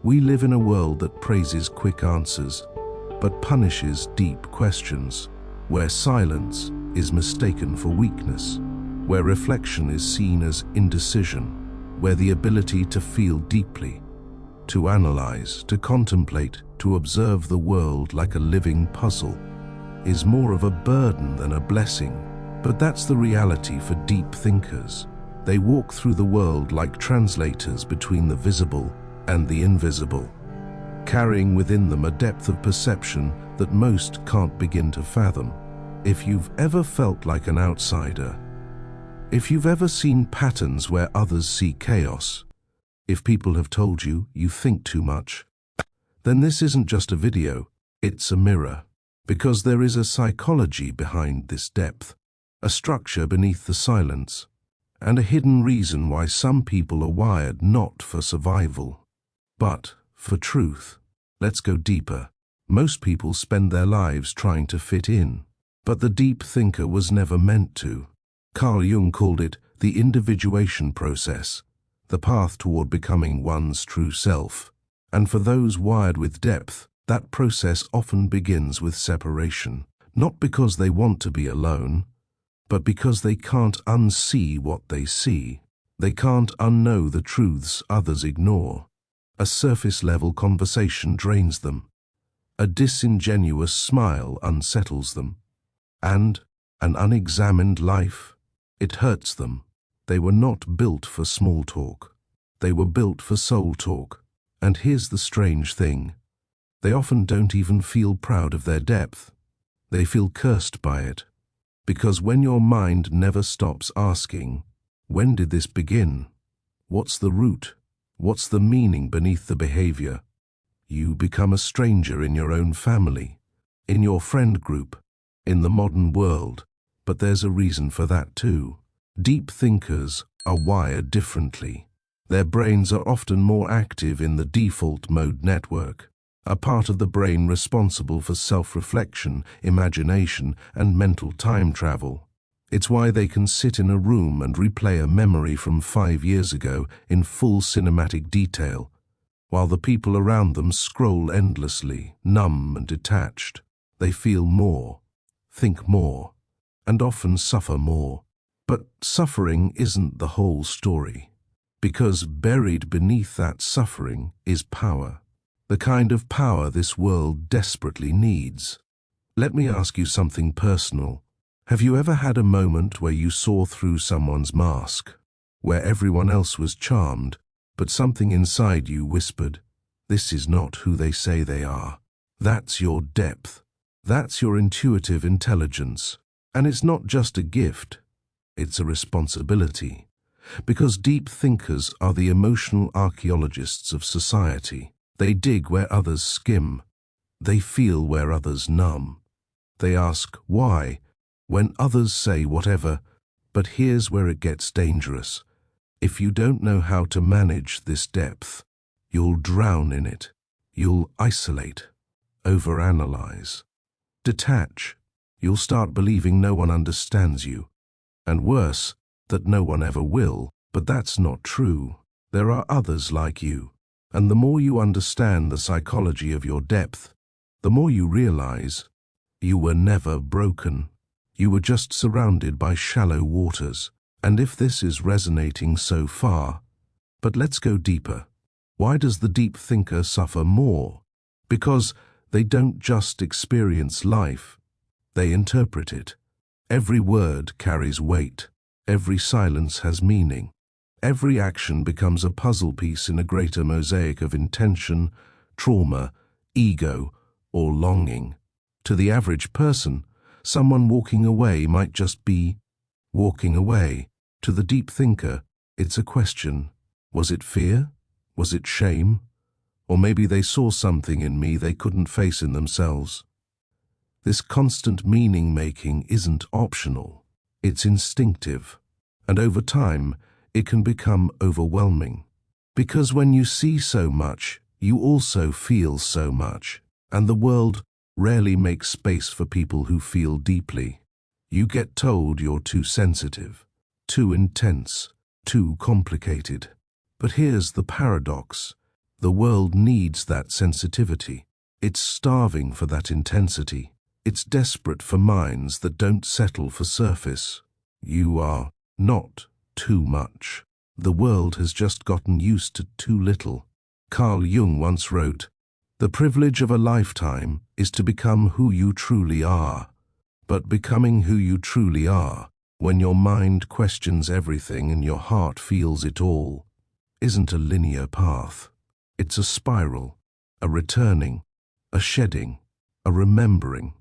We live in a world that praises quick answers, but punishes deep questions, where silence is mistaken for weakness, where reflection is seen as indecision, where the ability to feel deeply, to analyze, to contemplate, to observe the world like a living puzzle, is more of a burden than a blessing. But that's the reality for deep thinkers. They walk through the world like translators between the visible and the invisible, carrying within them a depth of perception that most can't begin to fathom. If you've ever felt like an outsider, if you've ever seen patterns where others see chaos, if people have told you you think too much, then this isn't just a video, it's a mirror. Because there is a psychology behind this depth, a structure beneath the silence, and a hidden reason why some people are wired not for survival, but for truth. Let's go deeper. Most people spend their lives trying to fit in, but the deep thinker was never meant to. Carl Jung called it the individuation process, the path toward becoming one's true self. And for those wired with depth, that process often begins with separation, not because they want to be alone, but because they can't unsee what they see. They can't unknow the truths others ignore. A surface-level conversation drains them. A disingenuous smile unsettles them. And an unexamined life, it hurts them. They were not built for small talk. They were built for soul talk. And here's the strange thing. They often don't even feel proud of their depth. They feel cursed by it. Because when your mind never stops asking, when did this begin? What's the root? What's the meaning beneath the behavior? You become a stranger in your own family, in your friend group, in the modern world. But there's a reason for that too. Deep thinkers are wired differently. Their brains are often more active in the default mode network, a part of the brain responsible for self-reflection, imagination, and mental time travel. It's why they can sit in a room and replay a memory from 5 years ago in full cinematic detail, while the people around them scroll endlessly, numb and detached. They feel more, think more, and often suffer more. But suffering isn't the whole story, because buried beneath that suffering is power. The kind of power this world desperately needs. Let me ask you something personal. Have you ever had a moment where you saw through someone's mask, where everyone else was charmed, but something inside you whispered, "This is not who they say they are"? That's your depth. That's your intuitive intelligence. And it's not just a gift, it's a responsibility. Because deep thinkers are the emotional archaeologists of society. They dig where others skim. They feel where others numb. They ask why, when others say whatever. But here's where it gets dangerous. If you don't know how to manage this depth, you'll drown in it. You'll isolate, overanalyze, detach. You'll start believing no one understands you. And worse, that no one ever will. But that's not true. There are others like you. And the more you understand the psychology of your depth, the more you realize you were never broken. You were just surrounded by shallow waters. And if this is resonating so far, but let's go deeper. Why does the deep thinker suffer more? Because they don't just experience life, they interpret it. Every word carries weight. Every silence has meaning. Every action becomes a puzzle piece in a greater mosaic of intention, trauma, ego, or longing. To the average person, someone walking away might just be walking away. To the deep thinker, it's a question. Was it fear? Was it shame? Or maybe they saw something in me they couldn't face in themselves. This constant meaning-making isn't optional. It's instinctive. And over time, it can become overwhelming. Because when you see so much, you also feel so much. And the world rarely makes space for people who feel deeply. You get told you're too sensitive, too intense, too complicated. But here's the paradox. The world needs that sensitivity. It's starving for that intensity. It's desperate for minds that don't settle for surface. You are not too much. The world has just gotten used to too little. Carl Jung once wrote, "The privilege of a lifetime is to become who you truly are." But becoming who you truly are, when your mind questions everything and your heart feels it all, isn't a linear path. It's a spiral, a returning, a shedding, a remembering.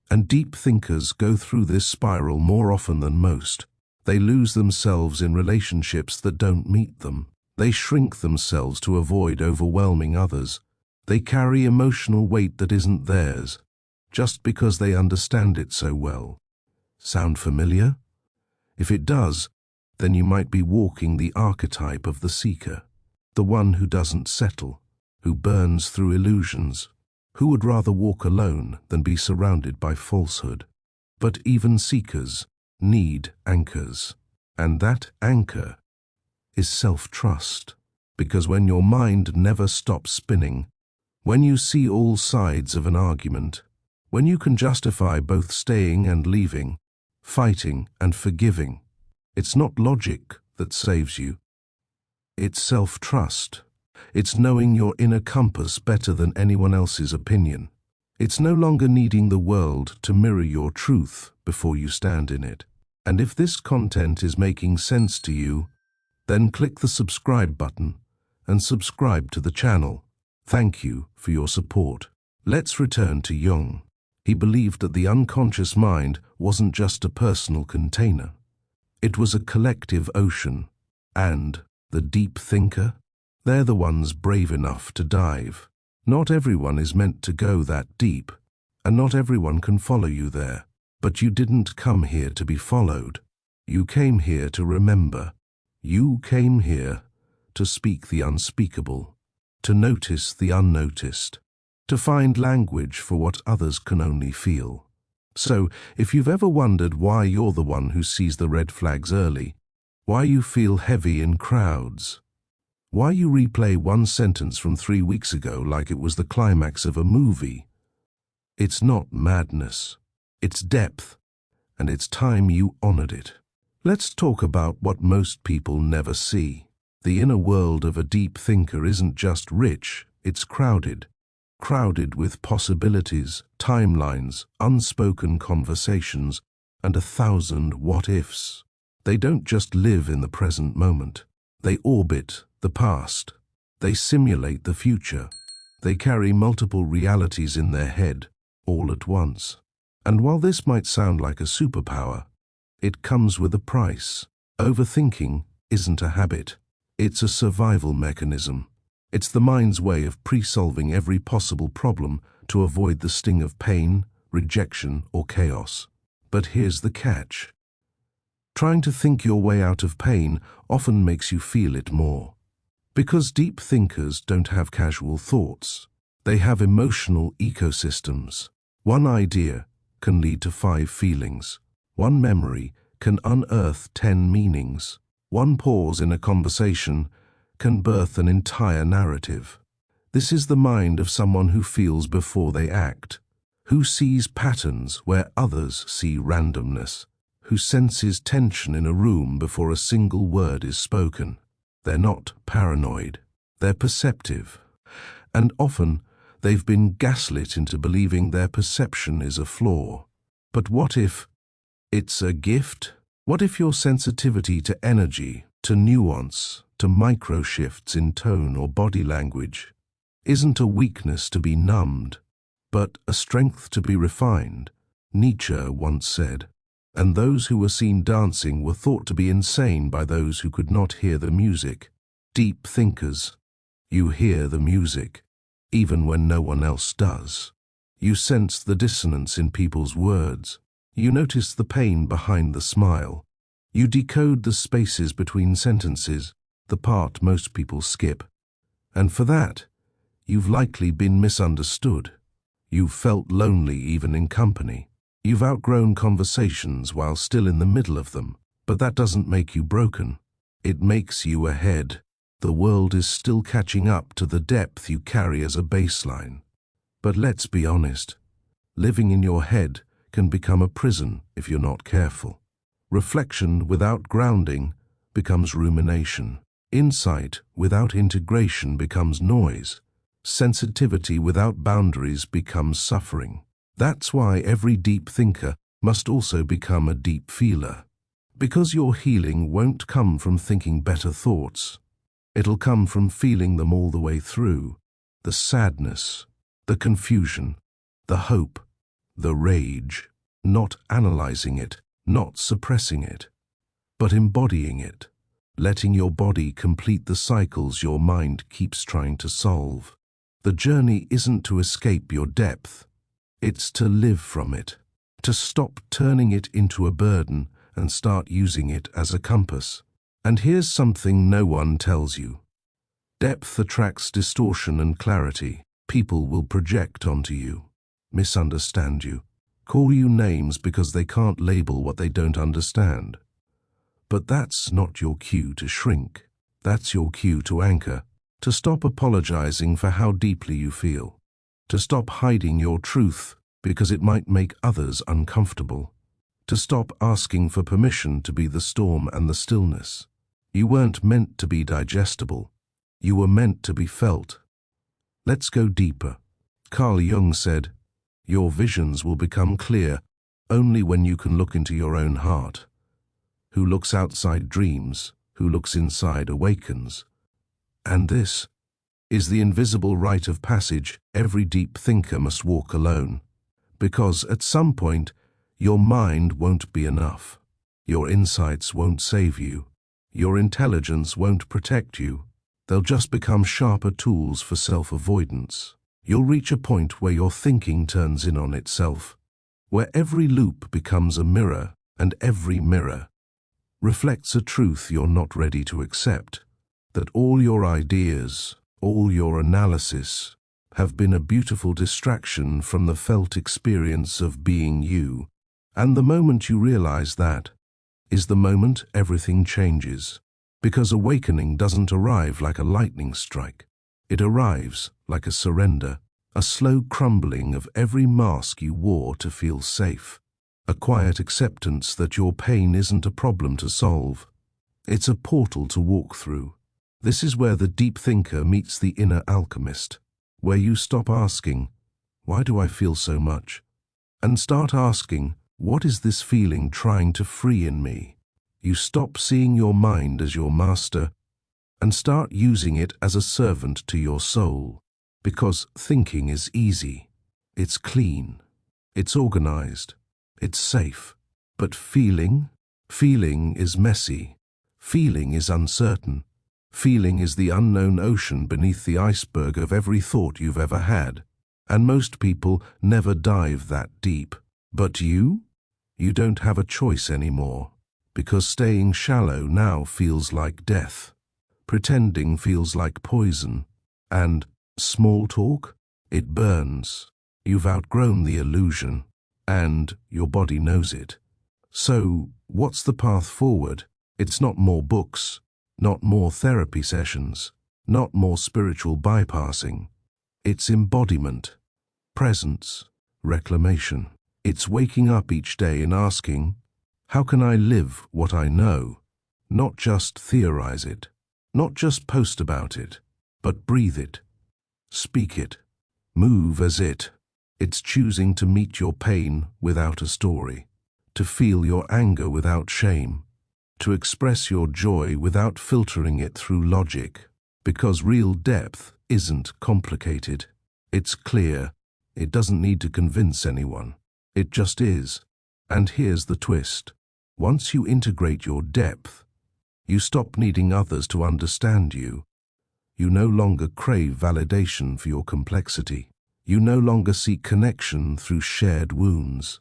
And deep thinkers go through this spiral more often than most. They lose themselves in relationships that don't meet them. They shrink themselves to avoid overwhelming others. They carry emotional weight that isn't theirs, just because they understand it so well. Sound familiar? If it does, then you might be walking the archetype of the seeker, the one who doesn't settle, who burns through illusions, who would rather walk alone than be surrounded by falsehood. But even seekers need anchors, and that anchor is self-trust, because when your mind never stops spinning, when you see all sides of an argument, when you can justify both staying and leaving, fighting and forgiving, it's not logic that saves you. It's self-trust. It's knowing your inner compass better than anyone else's opinion. It's no longer needing the world to mirror your truth before you stand in it. And if this content is making sense to you, then click the subscribe button and subscribe to the channel. Thank you for your support. Let's return to Jung. He believed that the unconscious mind wasn't just a personal container. It was a collective ocean. And the deep thinker? They're the ones brave enough to dive. Not everyone is meant to go that deep, and not everyone can follow you there. But you didn't come here to be followed. You came here to remember. You came here to speak the unspeakable, to notice the unnoticed, to find language for what others can only feel. So, if you've ever wondered why you're the one who sees the red flags early, why you feel heavy in crowds, why you replay one sentence from 3 weeks ago like it was the climax of a movie, it's not madness, it's depth, and it's time you honored it. Let's talk about what most people never see. The inner world of a deep thinker isn't just rich, it's crowded. Crowded with possibilities, timelines, unspoken conversations, and 1,000 what-ifs. They don't just live in the present moment. They orbit the past. They simulate the future. They carry multiple realities in their head, all at once. And while this might sound like a superpower, it comes with a price. Overthinking isn't a habit. It's a survival mechanism. It's the mind's way of pre-solving every possible problem to avoid the sting of pain, rejection, or chaos. But here's the catch. Trying to think your way out of pain often makes you feel it more. Because deep thinkers don't have casual thoughts. They have emotional ecosystems. One idea can lead to 5 feelings. One memory can unearth 10 meanings. One pause in a conversation can birth an entire narrative. This is the mind of someone who feels before they act, who sees patterns where others see randomness, who senses tension in a room before a single word is spoken. They're not paranoid, they're perceptive. And often, they've been gaslit into believing their perception is a flaw. But what if it's a gift? What if your sensitivity to energy, to nuance, to micro shifts in tone or body language isn't a weakness to be numbed, but a strength to be refined? Nietzsche once said, and those who were seen dancing were thought to be insane by those who could not hear the music. Deep thinkers, you hear the music, even when no one else does. You sense the dissonance in people's words. You notice the pain behind the smile. You decode the spaces between sentences, the part most people skip. And for that, you've likely been misunderstood. You've felt lonely even in company. You've outgrown conversations while still in the middle of them. But that doesn't make you broken. It makes you ahead. The world is still catching up to the depth you carry as a baseline. But let's be honest, living in your head can become a prison if you're not careful. Reflection without grounding becomes rumination. Insight without integration becomes noise. Sensitivity without boundaries becomes suffering. That's why every deep thinker must also become a deep feeler. Because your healing won't come from thinking better thoughts. It'll come from feeling them all the way through. The sadness, the confusion, the hope, the rage. Not analyzing it, not suppressing it, but embodying it. Letting your body complete the cycles your mind keeps trying to solve. The journey isn't to escape your depth. It's to live from it. To stop turning it into a burden and start using it as a compass. And here's something no one tells you. Depth attracts distortion and clarity. People will project onto you, misunderstand you, call you names because they can't label what they don't understand. But that's not your cue to shrink. That's your cue to anchor, to stop apologizing for how deeply you feel, to stop hiding your truth because it might make others uncomfortable, to stop asking for permission to be the storm and the stillness. You weren't meant to be digestible. You were meant to be felt. Let's go deeper. Carl Jung said, "Your visions will become clear only when you can look into your own heart. Who looks outside dreams, who looks inside awakens." And this is the invisible rite of passage every deep thinker must walk alone. Because at some point, your mind won't be enough. Your insights won't save you. Your intelligence won't protect you. They'll just become sharper tools for self-avoidance. You'll reach a point where your thinking turns in on itself, where every loop becomes a mirror and every mirror reflects a truth you're not ready to accept, that all your ideas, all your analysis, have been a beautiful distraction from the felt experience of being you. And the moment you realize that is the moment everything changes. Because awakening doesn't arrive like a lightning strike. It arrives like a surrender, a slow crumbling of every mask you wore to feel safe. A quiet acceptance that your pain isn't a problem to solve. It's a portal to walk through. This is where the deep thinker meets the inner alchemist, where you stop asking, "Why do I feel so much?" and start asking, "What is this feeling trying to free in me?" You stop seeing your mind as your master and start using it as a servant to your soul. Because thinking is easy, it's clean, it's organized, it's safe. But feeling is messy. Feeling is uncertain. Feeling is the unknown ocean beneath the iceberg of every thought you've ever had. And most people never dive that deep. But you don't have a choice anymore. Because staying shallow now feels like death. Pretending feels like poison. And small talk? It burns. You've outgrown the illusion. And your body knows it. So, what's the path forward? It's not more books, not more therapy sessions, not more spiritual bypassing. It's embodiment, presence, reclamation. It's waking up each day and asking, how can I live what I know? Not just theorize it, not just post about it, but breathe it, speak it, move as it. It's choosing to meet your pain without a story, to feel your anger without shame, to express your joy without filtering it through logic. Because real depth isn't complicated. It's clear. It doesn't need to convince anyone. It just is. And here's the twist. Once you integrate your depth, you stop needing others to understand you. You no longer crave validation for your complexity. You no longer seek connection through shared wounds.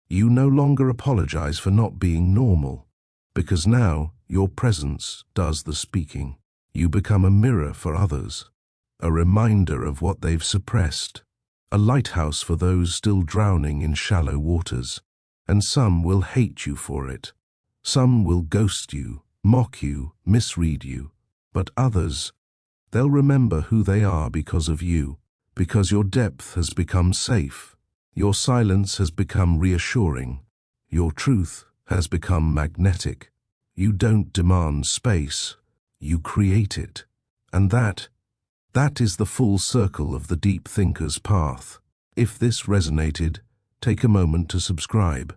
You no longer apologize for not being normal, because now your presence does the speaking. You become a mirror for others, a reminder of what they've suppressed, a lighthouse for those still drowning in shallow waters. And some will hate you for it. Some will ghost you, mock you, misread you. But others, they'll remember who they are because of you, because your depth has become safe, your silence has become reassuring, your truth has become magnetic. You don't demand space, you create it. And that is the full circle of the deep thinker's path. If this resonated, take a moment to subscribe.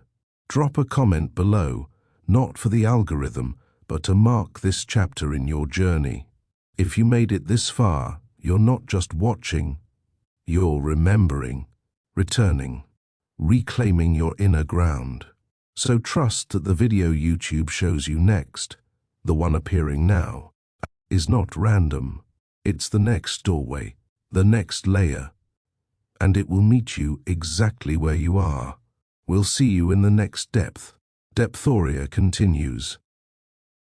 Drop a comment below, not for the algorithm, but to mark this chapter in your journey. If you made it this far, you're not just watching, you're remembering, returning, reclaiming your inner ground. So trust that the video YouTube shows you next, the one appearing now, is not random. It's the next doorway, the next layer, and it will meet you exactly where you are. We'll see you in the next depth. Depthoria continues.